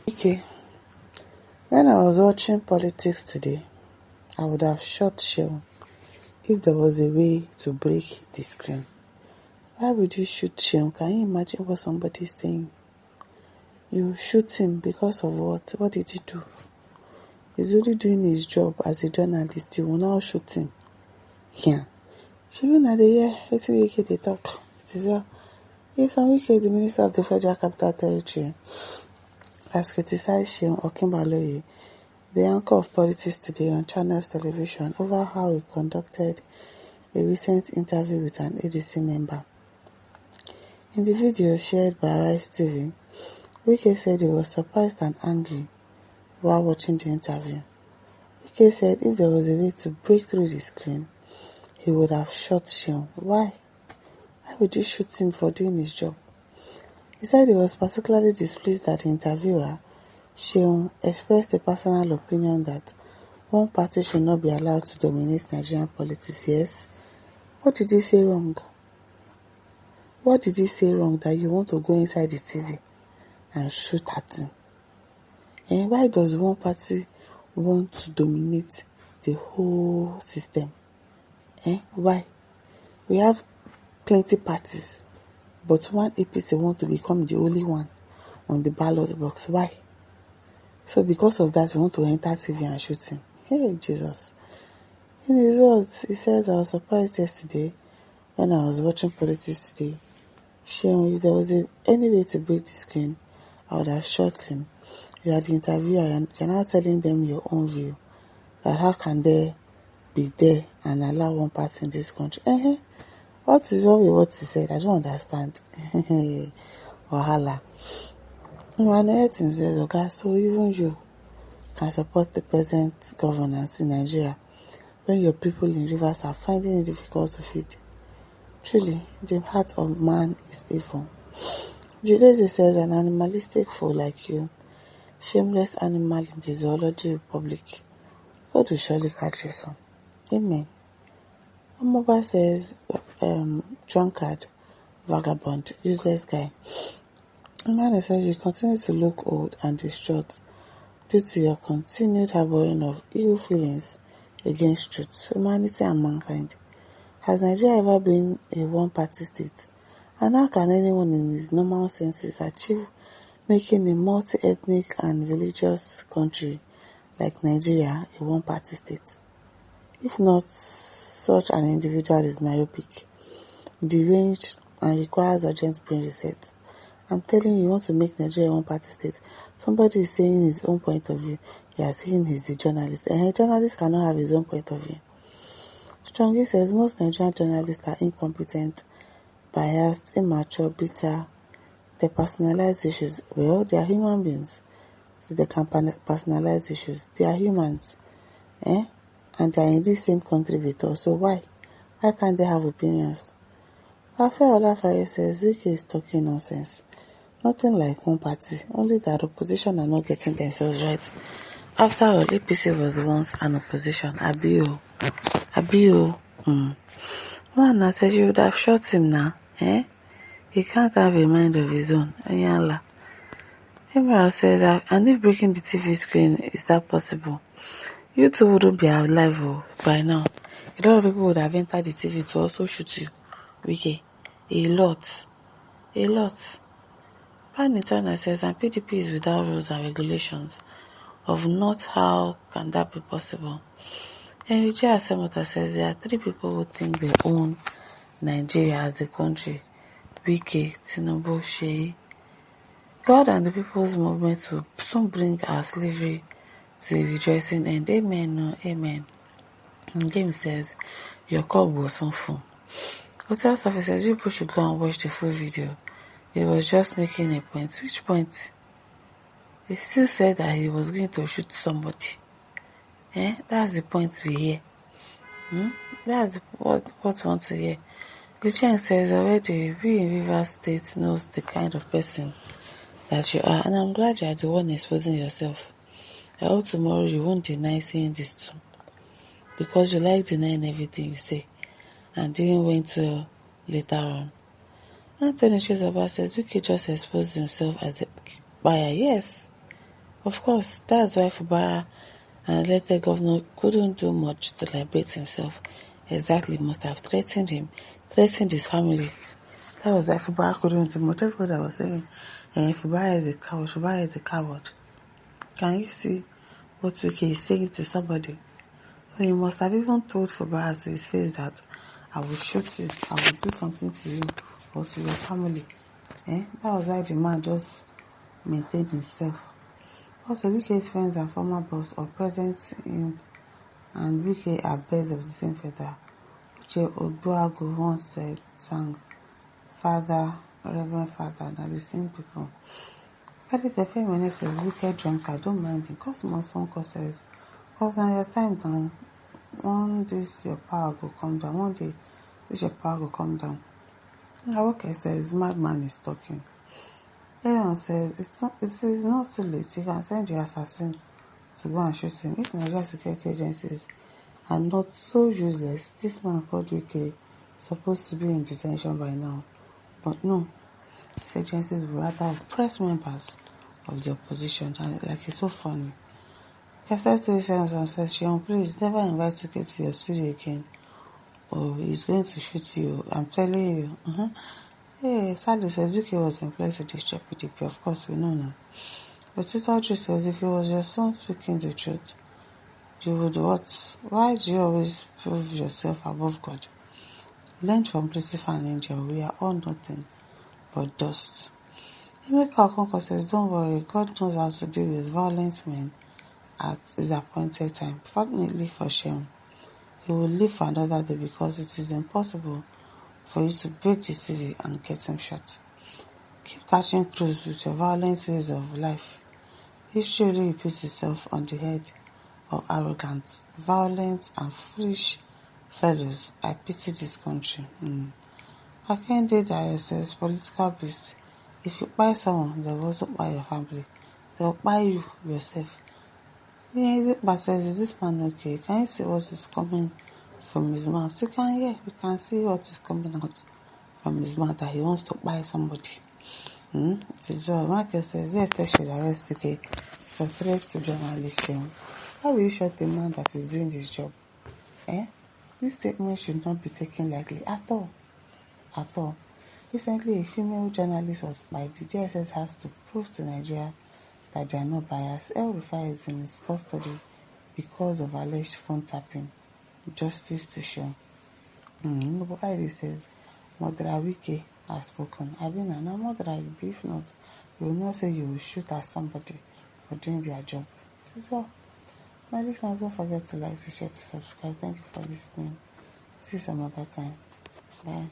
Okay, when I was watching politics today, I would have shot Seun if there was a way to break the screen. Why would you shoot Seun? Can you imagine what somebody's saying? You shoot him because of what? What did he do? He's only doing his job as a journalist. You will now shoot him. Yeah. Even at the year, it's Wike they talk. It is well. Yes, and Wike, the Minister of the Federal Capital Territory, has criticized Seun Okinbaloye, the anchor of politics today on Channels Television, over how he conducted a recent interview with an ADC member. In the video shared by Rise TV, Wike said he was surprised and angry while watching the interview. Wike said if there was a way to break through the screen, he would have shot Seun. Why? Why would you shoot him for doing his job? He said he was particularly displeased that the interviewer, Seun, expressed a personal opinion that one party should not be allowed to dominate Nigerian politics. Yes? What did he say wrong? What did he say wrong that you want to go inside the TV and shoot at him? And why does one party want to dominate the whole system? Why? We have plenty parties, but one APC want to become the only one on the ballot box. Why? So because of that, you want to enter TV and shoot him. Hey, Jesus. In his words, he said, I was surprised yesterday when I was watching politics today. Seun, if there was any way to break the screen, I would have shot him. You are the interviewer and you're now telling them your own view. That how can they be there and allow one party in this country? What is wrong with what he said? I don't understand. Wahala. Him says, okay, so even you can support the present governance in Nigeria when your people in rivers are finding it difficult to feed. Truly, the heart of man is evil. Judaism says an animalistic fool like you, shameless animal in the zoology republic, God will surely catch you some. Amen. Omoba says, drunkard, vagabond, useless guy. Man says you continue to look old and distraught due to your continued harboring of evil feelings against truth, humanity and mankind. Has Nigeria ever been a one-party state? And how can anyone in his normal senses achieve making a multi-ethnic and religious country like Nigeria a one-party state? If not, such an individual is myopic, deranged, and requires urgent brain reset. I'm telling you, you want to make Nigeria a one-party state. Somebody is saying his own point of view. You are saying he's a journalist. And a journalist cannot have his own point of view. Strongly says most Nigerian journalists are incompetent, biased, immature, bitter. They personalize issues. Well, they are human beings. So they can personalize issues. They are humans. And they are in this same country with us. So why? Why can't they have opinions? Rafael Olafare says Wike is talking nonsense. Nothing like one party, only that opposition are not getting themselves right. After all, APC was once an opposition. Abio. Man said you would have shot him now. He can't have a mind of his own. Ayala. Emerald says that, and if breaking the TV screen, is that possible? You two wouldn't be alive by now. A lot of people would have entered the TV to also shoot you. Wike. A lot. Panitana says, and PDP is without rules and regulations. Of not how can that be possible? And SH0T says there are 3 people who think they own Nigeria as a country. Wike, Tinubu, Sheyi. God and the people's movement will soon bring our slavery to a rejoicing end. Amen. Amen. And James says, your cup was so full. Hotel Surface says, you people should go and watch the full video. He was just making a point. Which point? He still said that he was going to shoot somebody. That's the point we hear. That's what we want to hear. Lucien says already, we in Rivers State knows the kind of person that you are, and I'm glad you are the one exposing yourself. I hope tomorrow you won't deny saying this too, because you like denying everything you say, and didn't went well later on. Anthony Chizaba says Wike just exposed himself as a buyer. Yes, Of course, that's why Fubara, an elected governor, couldn't do much to liberate himself. Exactly, must have threatened him, threatened his family. That was why Fubara couldn't do much. Everybody was saying, Fubara is a coward, Fubara is a coward. Can you see what Wike is saying to somebody? So you must have even told Fubara to his face that I will shoot you, I will do something to you or to your family. That was why the man just maintained himself. Also, Wike's friends and former boss are present in, and Wike are birds of the same feather. Uche Obuagu once said, sang, Father, Reverend Father, now the same people. But the feminist says, Wike drunk, I don't mind him. Cause most one cause says, cause now your time down, one day your power will come down, one day this your power will come down. Wike says, madman is talking. Everyone says, it is not too late. You can send your assassin to go and shoot him. If Nigeria security agencies are not so useless, this man called Wike is supposed to be in detention by now. But no, these agencies would rather oppress members of the opposition. And like, it's so funny. SH0T says, Seun, please never invite Wike to your studio again, or he's going to shoot you. I'm telling you. Hey, Sally says Wike was employed to disrupt PDP. Of course, we know now. But Audrey says, if it was your son speaking the truth, you would what? Why do you always prove yourself above God? Learn from Lucifer and Angel. We are all nothing but dust. Emeka Okonko says, don't worry, God knows how to deal with violent men at his appointed time. Fortunately for Seun, he will live for another day because it is impossible for you to break the city and get him shot. Keep catching clues with your violent ways of life. History really repeats itself on the head of arrogant, violent, and foolish fellows. I pity this country. Akende Dayo says, political beast. If you buy someone, they will also buy your family. They will buy you yourself. But says, is this man okay? Can you see what is coming from his mouth? You can hear, we can see what is coming out from his mouth, that he wants to buy somebody. It is well. Michael says, yes, they should arrest Wike for threat to journalists. How will you shut a man that is doing this job? This statement should not be taken lightly at all. At all. Recently, a female journalist was spied. The JSS has to prove to Nigeria that they are not biased. El-Rufai is in his custody because of alleged phone tapping. Justice to show. But ID says, Mother Wike has spoken. Abina, now Mother will be. If not, you will not say you will shoot at somebody for doing their job. So, my listeners, don't forget to like, to share, to subscribe. Thank you for listening. See you some other time. Bye.